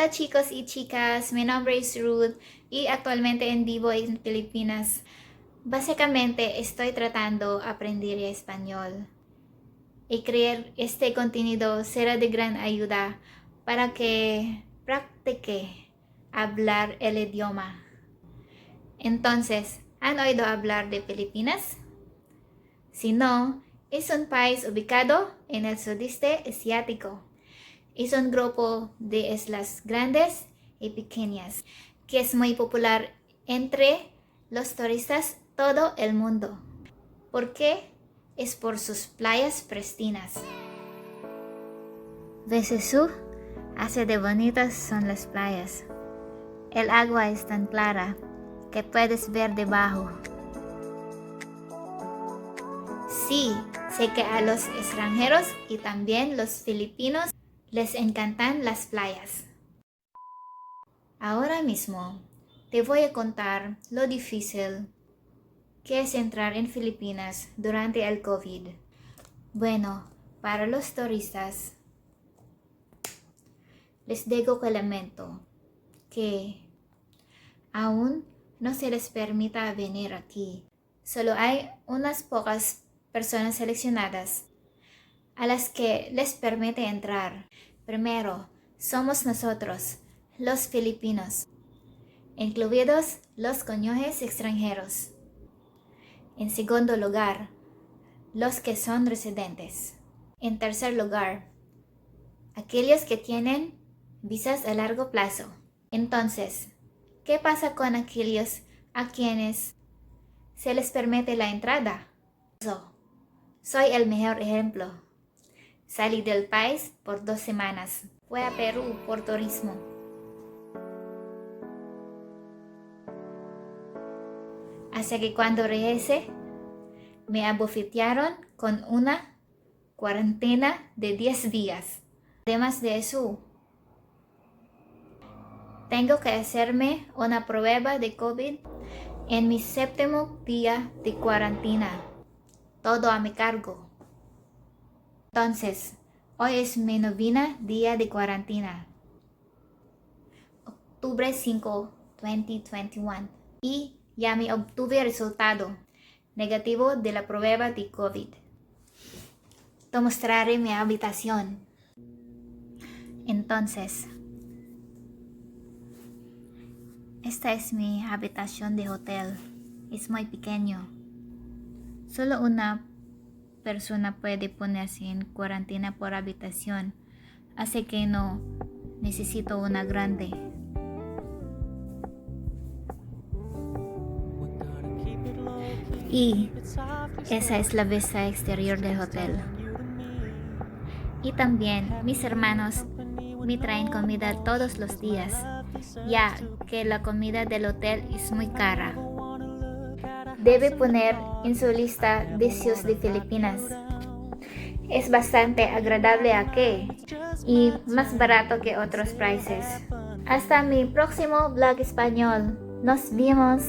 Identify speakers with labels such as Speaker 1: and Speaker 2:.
Speaker 1: Hola chicos y chicas, mi nombre es Ruth y actualmente en vivo en Filipinas. Básicamente estoy tratando de aprender español y crear este contenido será de gran ayuda para que practique hablar el idioma. Entonces, ¿han oído hablar de Filipinas? Si no, es un país ubicado en el sudeste asiático. Es un grupo de islas grandes y pequeñas que es muy popular entre los turistas todo el mundo. ¿Por qué? Es por sus playas pristinas. ¿Ves eso? Así de bonitas son las playas. El agua es tan clara que puedes ver debajo. Sí, sé que a los extranjeros y también los filipinos les encantan las playas. Ahora mismo te voy a contar lo difícil que es entrar en Filipinas durante el COVID. Bueno, para los turistas les digo que lamento que aún no se les permita venir aquí. Solo hay unas pocas personas seleccionadas a las que les permite entrar. Primero, somos nosotros, los filipinos, incluidos los cónyuges extranjeros. En segundo lugar, los que son residentes. En tercer lugar, aquellos que tienen visas a largo plazo. Entonces, ¿qué pasa con aquellos a quienes se les permite la entrada? Soy el mejor ejemplo. Salí del país por 2 semanas. Fui a Perú por turismo. Así que cuando regresé, me abofetearon con una cuarentena de 10 días. Además de eso, tengo que hacerme una prueba de COVID en mi 7º día de cuarentena. Todo a mi cargo. Entonces, hoy es mi 9º día de cuarentena. Octubre 5, 2021. Y ya me obtuve resultado negativo de la prueba de COVID. Te mostraré mi habitación. Entonces, esta es mi habitación de hotel. Es muy pequeño. Solo una persona puede ponerse en cuarentena por habitación, así que no necesito una grande. Y esa es la vista exterior del hotel. Y también mis hermanos me traen comida todos los días, ya que la comida del hotel es muy cara. Debe poner en su lista deseos de Filipinas. Es bastante agradable aquí y más barato que otros países. Hasta mi próximo vlog español. Nos vemos.